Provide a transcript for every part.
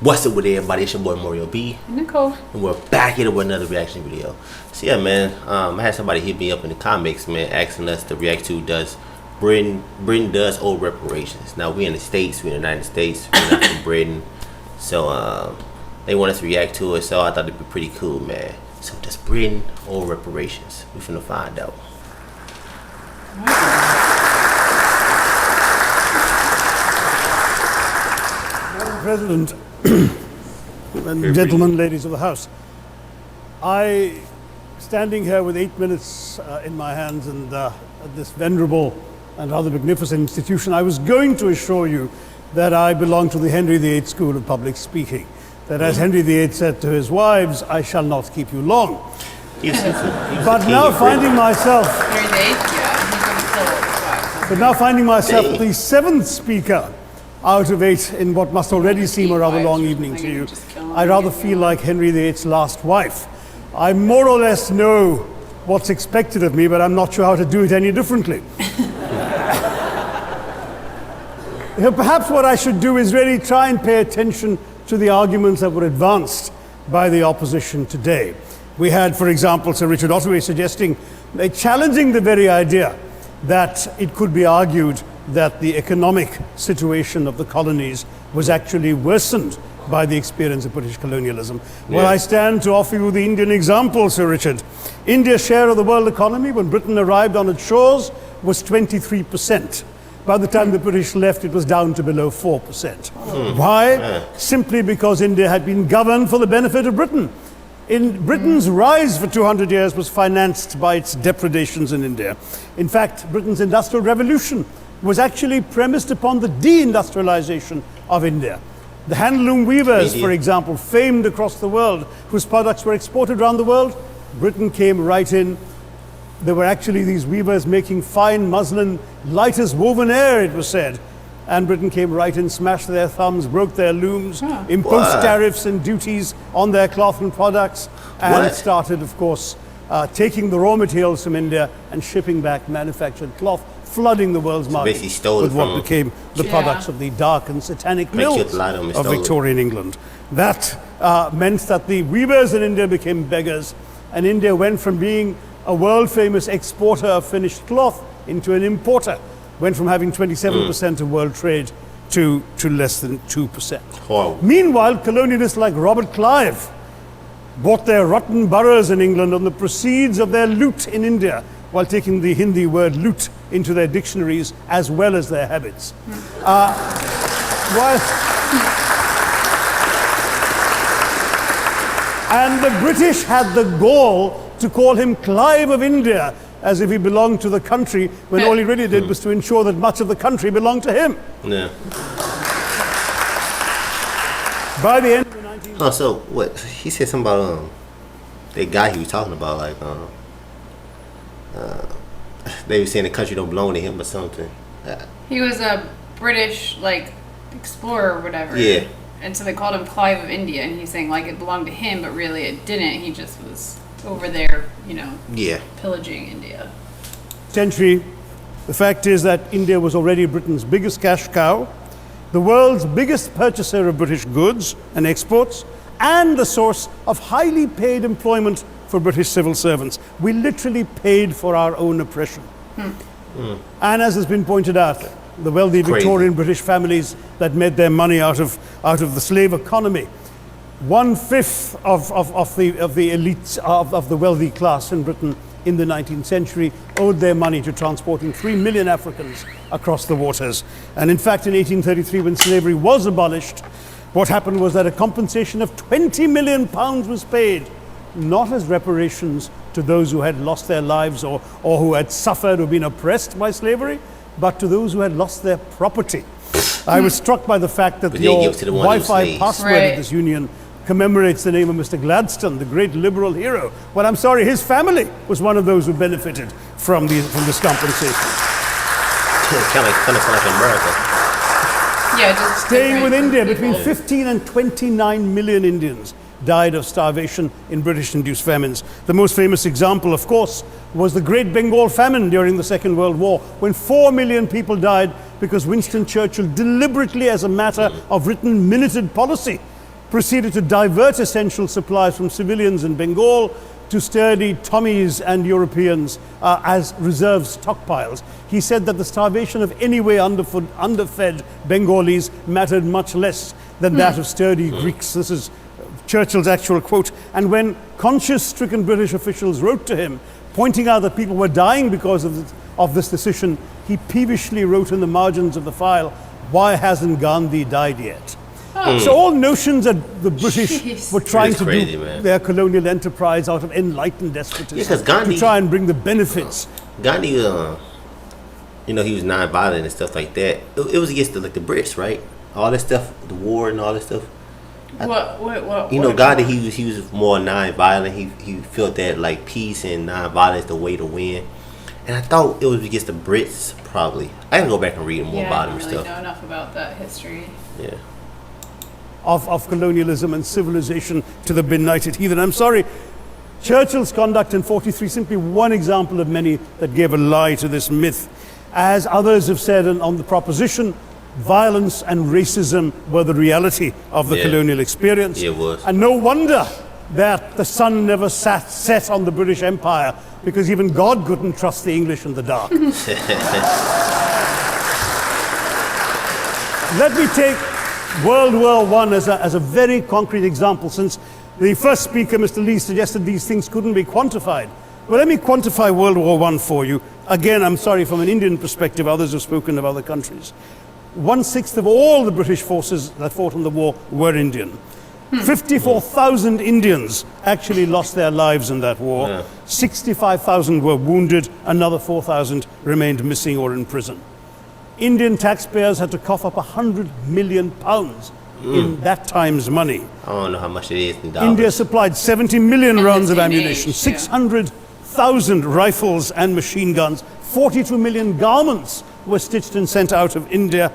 What's up with everybody? It's your boy Mario B. Nicole. And we're back here with another reaction video. So yeah, man, I had somebody hit me up in the comics, man, asking us to react to does Britain does owe reparations. Now we in the States, we in the United States, we're not from Britain. So they want us to react to it, so I thought it'd be pretty cool, man. So does Britain owe reparations? We finna find out. Madam President, and gentlemen, ladies of the House, I, standing here with 8 minutes in my hands and at this venerable and rather magnificent institution, I was going to assure you that I belong to the Henry VIII School of Public Speaking. That as Henry VIII said to his wives, I shall not keep you long. But now finding myself, the seventh speaker out of 8 in what must already seem a rather long evening to you, I rather feel like Henry VIII's last wife. I more or less know what's expected of me, but I'm not sure how to do it any differently. Perhaps what I should do is really try and pay attention to the arguments that were advanced by the opposition today. We had, for example, Sir Richard Ottaway suggesting, challenging the very idea that it could be argued that the economic situation of the colonies was actually worsened by the experience of British colonialism. Yeah. Well, I stand to offer you the Indian example, Sir Richard. India's share of the world economy when Britain arrived on its shores was 23%. By the time the British left, it was down to below 4%. Why? Simply because India had been governed for the benefit of Britain. Britain's rise for 200 years was financed by its depredations in India. In fact, Britain's industrial revolution was actually premised upon the deindustrialization of India. The handloom weavers, for example, famed across the world, whose products were exported around the world, Britain came right in. There were actually these weavers making fine muslin, light as woven air, it was said. And Britain came right in, smashed their thumbs, broke their looms, imposed tariffs and duties on their cloth and products, and started, of course, taking the raw materials from India and shipping back manufactured cloth, flooding the world's market with what became the products of the dark and satanic mills of Victorian England. That meant that the weavers in India became beggars, and India went from being a world-famous exporter of finished cloth into an importer, went from having 27% of world trade to less than 2%. Wow. Meanwhile, colonialists like Robert Clive bought their rotten boroughs in England on the proceeds of their loot in India, while taking the Hindi word loot into their dictionaries as well as their habits. And the British had the gall to call him Clive of India, as if he belonged to the country, when all he really did was to ensure that much of the country belonged to him. Yeah. By the end of the 19th... Oh, so what? He said something about that guy he was talking about, like, they were saying the country don't belong to him or something. He was a British, like, explorer or whatever. Yeah. And so they called him Clive of India, and he's saying, like, it belonged to him, but really it didn't. He just was over there, you know, pillaging India. Century, the fact is that India was already Britain's biggest cash cow, the world's biggest purchaser of British goods and exports, and the source of highly paid employment for British civil servants. We literally paid for our own oppression. And as has been pointed out, the wealthy Victorian British families that made their money out of the slave economy, 1/5 of the elites of the wealthy class in Britain in the 19th century owed their money to transporting 3 million Africans across the waters. And in fact, in 1833, when slavery was abolished, what happened was that a compensation of £20 million was paid, not as reparations to those who had lost their lives or who had suffered or been oppressed by slavery, but to those who had lost their property. I was struck by the fact that your Wi-Fi password of this union commemorates the name of Mr. Gladstone, the great liberal hero. Well, I'm sorry, his family was one of those who benefited from this compensation. Kind of like America. Yeah, just staying with India, between 15 and 29 million Indians died of starvation in British-induced famines. The most famous example, of course, was the Great Bengal Famine during the Second World War, when 4 million people died because Winston Churchill deliberately, as a matter of written minuted policy, proceeded to divert essential supplies from civilians in Bengal to sturdy Tommies and Europeans as reserve stockpiles. He said that the starvation of anyway underfed Bengalis mattered much less than that of sturdy Greeks. This is Churchill's actual quote. And when conscience-stricken British officials wrote to him, pointing out that people were dying because of this decision, he peevishly wrote in the margins of the file, "Why hasn't Gandhi died yet?" So all notions that the British were trying to do their colonial enterprise out of enlightened despotism to try and bring the benefits. Gandhi, you know, he was non-violent and stuff like that. It was against the Brits, right? All this stuff, the war and all this stuff. What? You know, Gandhi, he was more non-violent. He felt that like peace and non-violence the way to win. And I thought it was against the Brits, probably. I can go back and read more about him and stuff. I don't really know enough about that history. Yeah. Of colonialism and civilization to the benighted heathen. I'm sorry, Churchill's conduct in 43 simply one example of many that gave a lie to this myth. As others have said on the proposition, violence and racism were the reality of the colonial experience. It was. And no wonder that the sun never set on the British Empire, because even God couldn't trust the English in the dark. Let me take World War I as a very concrete example, since the first speaker, Mr. Lee, suggested these things couldn't be quantified. Well, let me quantify World War I for you. Again, I'm sorry, from an Indian perspective, others have spoken of other countries. 1/6 of all the British forces that fought in the war were Indian. 54,000 Indians actually lost their lives in that war. 65,000 were wounded, another 4,000 remained missing or in prison. Indian taxpayers had to cough up £100 million in that time's money. I don't know how much it is in dollars. India supplied 70 million rounds of ammunition, 600,000 rifles and machine guns, 42 million garments were stitched and sent out of India,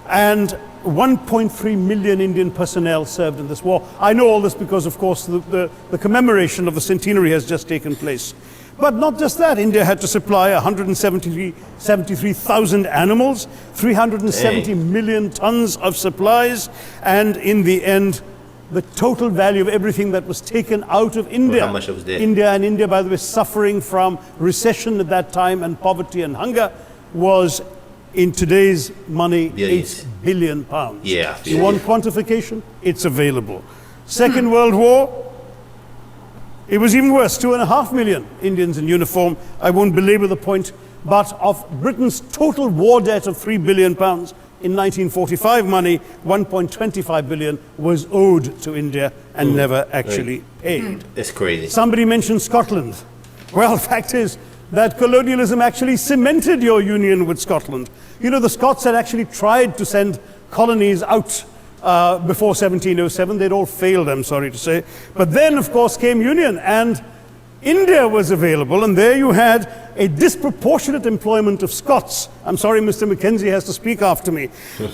and 1.3 million Indian personnel served in this war. I know all this because, of course, the commemoration of the centenary has just taken place. But not just that, India had to supply 173,000 animals, 370 million tons of supplies, and in the end, the total value of everything that was taken out of India. Well, how much was that? India, by the way, suffering from recession at that time and poverty and hunger, was, in today's money, £8 billion. Yeah. You want quantification? It's available. Second World War, it was even worse, 2.5 million Indians in uniform. I won't belabor the point, but of Britain's total war debt of £3 billion, in 1945 money, 1.25 billion was owed to India and never actually paid. That's crazy. Somebody mentioned Scotland. Well, the fact is that colonialism actually cemented your union with Scotland. You know, the Scots had actually tried to send colonies out before 1707. They'd all failed, I'm sorry to say. But then, of course, came union, and India was available, and there you had a disproportionate employment of Scots. I'm sorry, Mr. Mackenzie has to speak after me.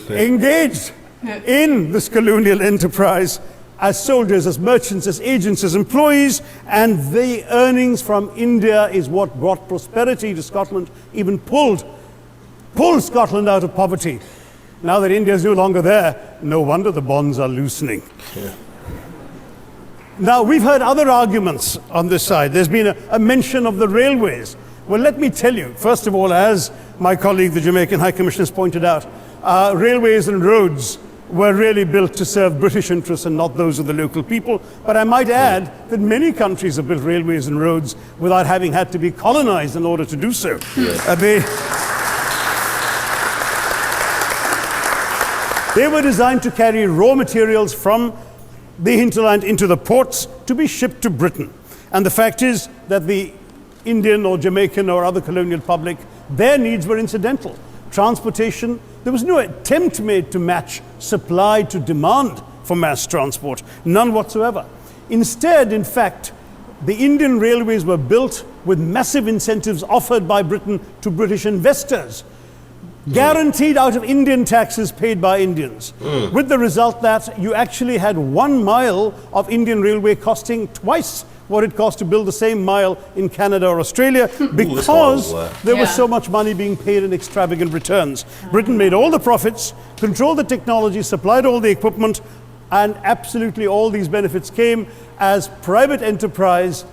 Engaged in this colonial enterprise as soldiers, as merchants, as agents, as employees, and the earnings from India is what brought prosperity to Scotland, even pulled Scotland out of poverty. Now that India is no longer there, no wonder the bonds are loosening. Now, we've heard other arguments on this side. There's been a mention of the railways. Well, let me tell you, first of all, as my colleague, the Jamaican High Commissioner, has pointed out, railways and roads were really built to serve British interests and not those of the local people. But I might add that many countries have built railways and roads without having had to be colonized in order to do so. They were designed to carry raw materials from the hinterland into the ports to be shipped to Britain. And the fact is that the Indian or Jamaican or other colonial public, their needs were incidental. Transportation, there was no attempt made to match supply to demand for mass transport, none whatsoever. Instead, in fact, the Indian railways were built with massive incentives offered by Britain to British investors, guaranteed out of Indian taxes paid by Indians, with the result that you actually had 1 mile of Indian railway costing twice what it cost to build the same mile in Canada or Australia, because there was so much money being paid in extravagant returns. Britain made all the profits, controlled the technology, supplied all the equipment, And absolutely all these benefits came as private enterprise,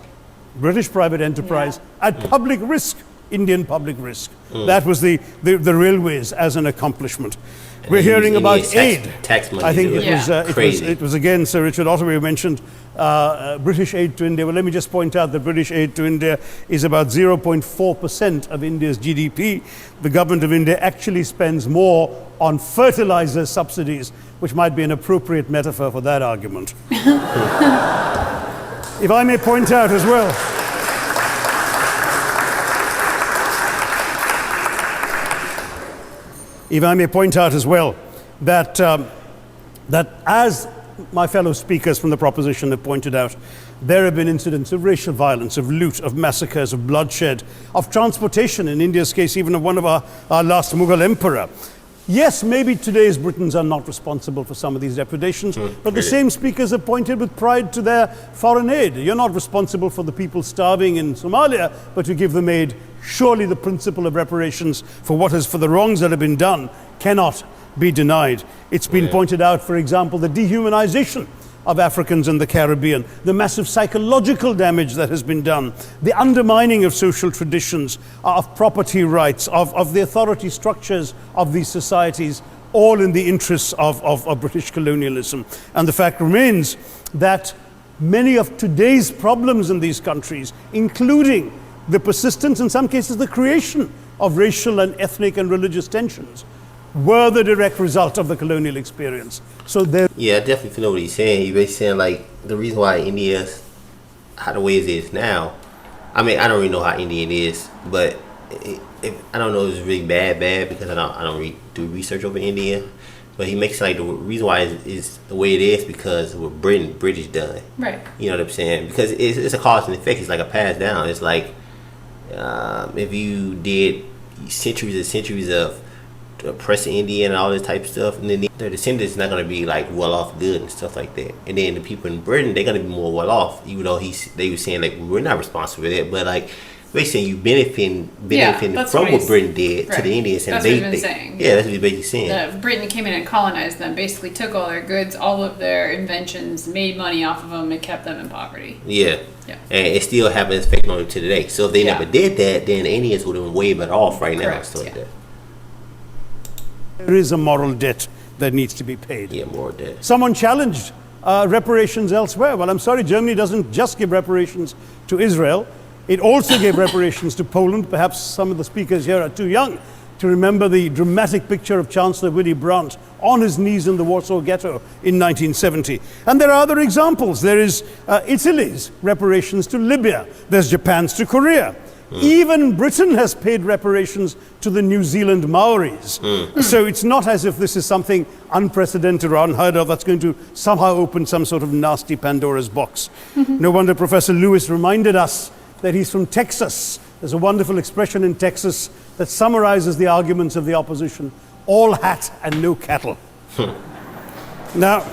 British private enterprise, at public risk, Indian public risk. That was the railways as an accomplishment. And we're hearing about Indian aid. Tax money. I think Crazy. it was again, Sir Richard Ottaway mentioned British aid to India. Well, let me just point out that British aid to India is about 0.4% of India's GDP. The government of India actually spends more on fertilizer subsidies, which might be an appropriate metaphor for that argument. If I may point out as well, that that as my fellow speakers from the proposition have pointed out, there have been incidents of racial violence, of loot, of massacres, of bloodshed, of transportation, in India's case, even of one of our last Mughal emperor. Yes, maybe today's Britons are not responsible for some of these depredations, but the same speakers have pointed with pride to their foreign aid. You're not responsible for the people starving in Somalia, but you give them aid. Surely the principle of reparations for the wrongs that have been done cannot be denied. It's been pointed out, for example, the dehumanization of Africans in the Caribbean, the massive psychological damage that has been done, the undermining of social traditions, of property rights, of the authority structures of these societies, all in the interests of British colonialism. And the fact remains that many of today's problems in these countries, including the persistence, in some cases the creation of racial and ethnic and religious tensions, were the direct result of the colonial experience. So there. Yeah, I definitely know what he's saying. He's basically saying like the reason why India's how the way it is now. I mean, I don't really know how Indian is, but I don't know if it's really bad because I don't do research over India. But he makes it like the reason why is the way it is because of what British done. Right. You know what I'm saying? Because it's a cause and effect. It's like a pass down. It's like if you did centuries and centuries of oppressing India and all this type of stuff, and then their descendants not going to be like well off good and stuff like that. And then the people in Britain, they're going to be more well off, even though they were saying like we're not responsible for that, but like basically you benefiting from what Britain did to the Indians, and that's what he's been saying. Yeah, that's what he's basically saying. Britain came in and colonized them, basically took all their goods, all of their inventions, made money off of them, and kept them in poverty. Yeah. And it still has an effect on them to today. So if they never did that, then the Indians would have been way better off right now. Correct, Stuff like that. There is a moral debt that needs to be paid. Yeah, moral debt. Someone challenged reparations elsewhere. Well, I'm sorry, Germany doesn't just give reparations to Israel. It also gave reparations to Poland. Perhaps some of the speakers here are too young to remember the dramatic picture of Chancellor Willy Brandt on his knees in the Warsaw Ghetto in 1970. And there are other examples. There is Italy's reparations to Libya. There's Japan's to Korea. Even Britain has paid reparations to the New Zealand Maoris. So it's not as if this is something unprecedented or unheard of that's going to somehow open some sort of nasty Pandora's box. No wonder Professor Lewis reminded us that he's from Texas. There's a wonderful expression in Texas that summarizes the arguments of the opposition: all hat and no cattle. Now,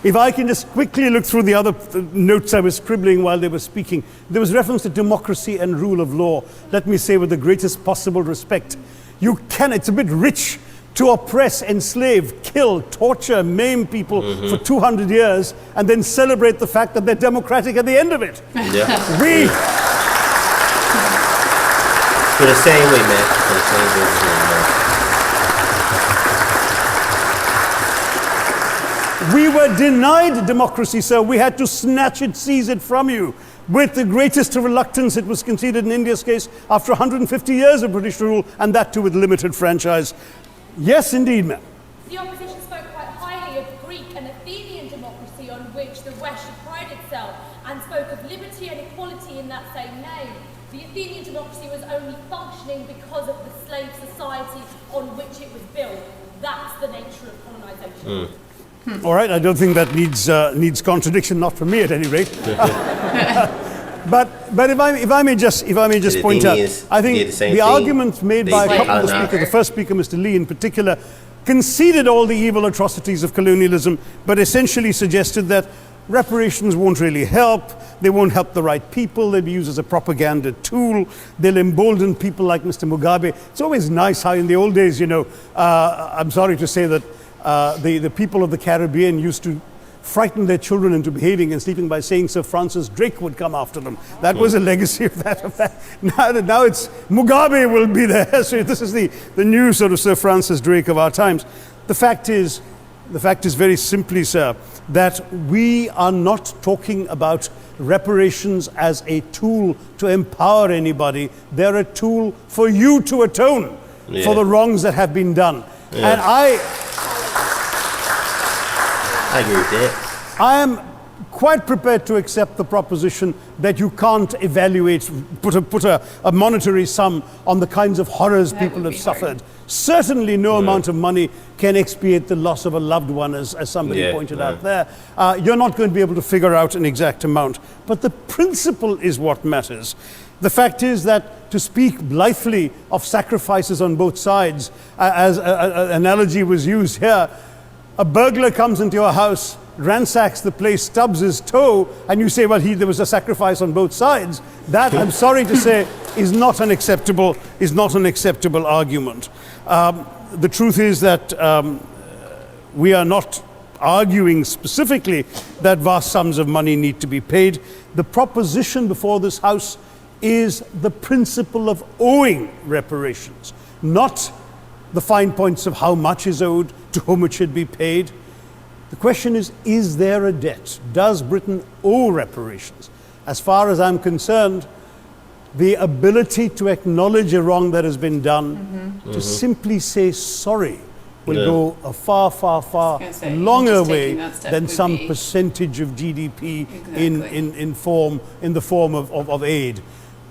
if I can just quickly look through the other notes I was scribbling while they were speaking, there was reference to democracy and rule of law. Let me say with the greatest possible respect, it's a bit rich to oppress, enslave, kill, torture, maim people for 200 years and then celebrate the fact that they're democratic at the end of it. Yeah. We... For the same way, man. For the same way, man. We were denied democracy, sir. We had to snatch it, seize it from you. With the greatest reluctance, it was conceded in India's case after 150 years of British rule, and that too with limited franchise. Yes, indeed, ma'am. The opposition spoke quite highly of Greek and Athenian democracy on which the West should pride itself, and spoke of liberty and equality in that same name. The Athenian democracy was only functioning because of the slave society on which it was built. That's the nature of colonisation. All right, I don't think that needs contradiction, not from me at any rate. But if I may just point out, I think the arguments made by a couple of the speakers, the first speaker, Mr. Lee in particular, conceded all the evil atrocities of colonialism, but essentially suggested that reparations won't really help. They won't help the right people. They'll be used as a propaganda tool. They'll embolden people like Mr. Mugabe. It's always nice how in the old days, I'm sorry to say that the people of the Caribbean used to frighten their children into behaving and sleeping by saying Sir Francis Drake would come after them. That was a legacy of that. Now it's Mugabe will be there. So this is the new sort of Sir Francis Drake of our times. The fact is very simply, sir, that we are not talking about reparations as a tool to empower anybody. They're a tool for you to atone for the wrongs that have been done. Yeah. And I agree with that. I am quite prepared to accept the proposition that you can't evaluate, put a monetary sum on the kinds of horrors people have suffered. Certainly no amount of money can expiate the loss of a loved one, as somebody pointed out there. You're not going to be able to figure out an exact amount. But the principle is what matters. The fact is that to speak blithely of sacrifices on both sides, as an analogy was used here, a burglar comes into your house, ransacks the place, stubs his toe, and you say, well, there was a sacrifice on both sides. That, I'm sorry to say, is not an acceptable argument. The truth is that we are not arguing specifically that vast sums of money need to be paid. The proposition before this House is the principle of owing reparations, not the fine points of how much is owed, to whom it should be paid. The question is there a debt? Does Britain owe reparations? As far as I'm concerned, the ability to acknowledge a wrong that has been done, to simply say sorry, will go a far longer way than some percentage of GDP in the form of aid.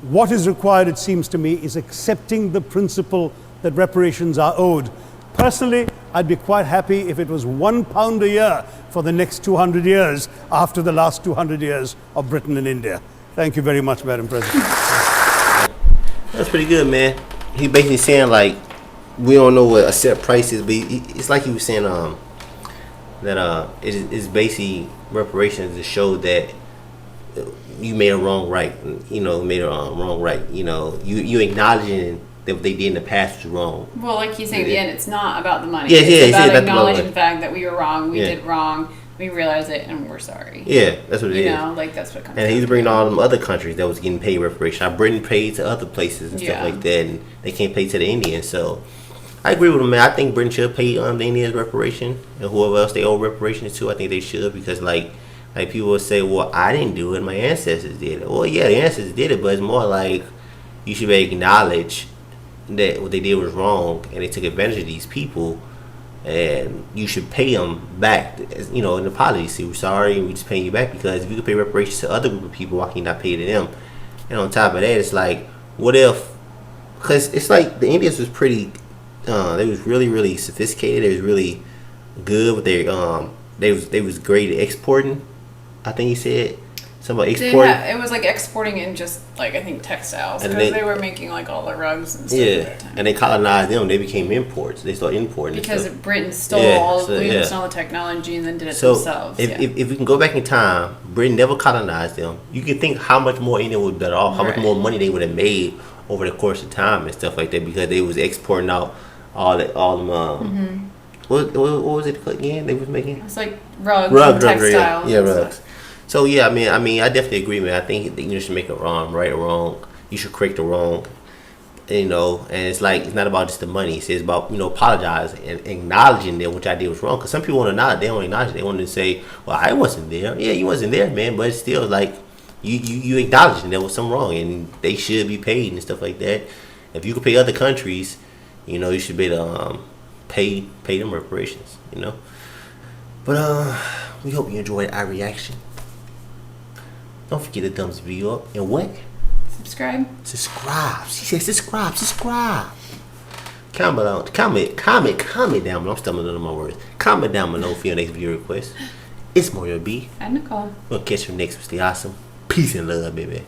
What is required, it seems to me, is accepting the principle that reparations are owed. Personally, I'd be quite happy if it was £1 a year for the next 200 years after the last 200 years of Britain and India. Thank you very much, Madam President. That's pretty good, man. He basically saying like we don't know what a set price is, but it's like he was saying that it is basically reparations to show that you made a wrong right, made a wrong right. You acknowledging that what they did in the past was wrong. Well, like he's saying at the end, it's not about the money. It's about acknowledging the fact that we were wrong, we did wrong, we realize it, and we're sorry. Yeah, that's what it is. That's what comes. And he's bringing all them other countries that was getting paid reparations. How Britain paid to other places and stuff like that, and they can't pay to the Indians. So I agree with him, man. I think Britain should pay the Indians reparation, and whoever else they owe reparations to, I think they should, because like people will say, well, I didn't do it, my ancestors did it. Well, yeah, the ancestors did it, but it's more like you should acknowledge that what they did was wrong and they took advantage of these people, and you should pay them back, in the apology. See, we're sorry and we just paying you back, because if you could pay reparations to other group of people, why can you not pay to them? And on top of that, it's like, what if, because it's like the Indians was pretty, they was really sophisticated, they was really good with their, they was great at exporting, I think he said. Something about exporting. It was like exporting in just like I think textiles, because they were making like all the rugs and stuff at that time. And they colonized them. They became imports. They started importing because Britain stole all the technology and then did it themselves. If we can go back in time, Britain never colonized them. You can think how much more India would be better off, how much more money they would have made over the course of time and stuff like that, because they was exporting out all them. What was it again? They was making. It's like rugs, textiles. Yeah, rugs. Stuff. So yeah, I mean, I definitely agree, man. I think you should make it wrong, right or wrong. You should correct the wrong, and it's like it's not about just the money. It's about apologizing and acknowledging that what I did was wrong. Because some people want to nod, they don't acknowledge it. They want to say, "Well, I wasn't there." Yeah, you wasn't there, man. But it's still like you acknowledging there was something wrong, and they should be paid and stuff like that. If you could pay other countries, you should be able to pay them reparations. But we hope you enjoyed our reaction. Don't forget to thumbs the video up. And what? Subscribe. She said subscribe. Comment down below. I'm stumbling under my words. Comment down below for your next video request. It's Mario B. And Nicole. We'll catch you next with the awesome. Peace and love, baby.